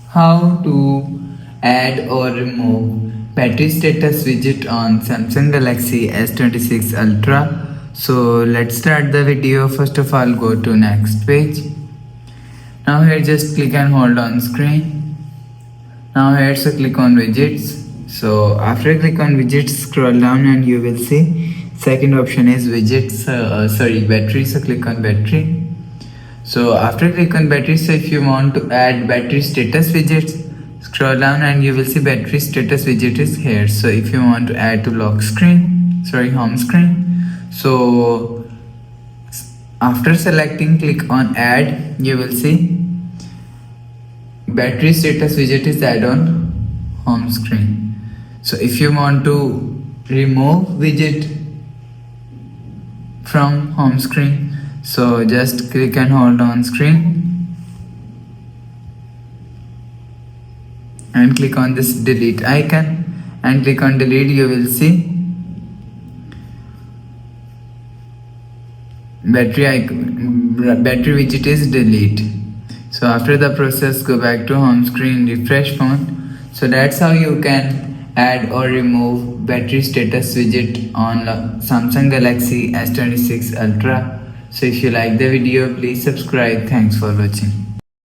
How to add or remove battery status widget on Samsung Galaxy S26 Ultra. So let's start the video. First of all, go to next page. Now here just click and hold on screen. Now here so click on widgets. So after click on widgets, scroll down and you will see second option is widgets, battery. So click on battery. So after click on battery, so if you want to add battery status widgets, scroll down and you will see battery status widget is here. So if you want to add to home screen, so after selecting click on add, you will see battery status widget is add on home screen. So if you want to remove widget from home screen, so just click and hold on screen and click on this delete icon and click on delete. You will see battery widget is delete. So after the process, go back to home screen, refresh phone. So that's how you can add or remove battery status widget on Samsung Galaxy S26 Ultra. So if you like the video, please subscribe. Thanks for watching.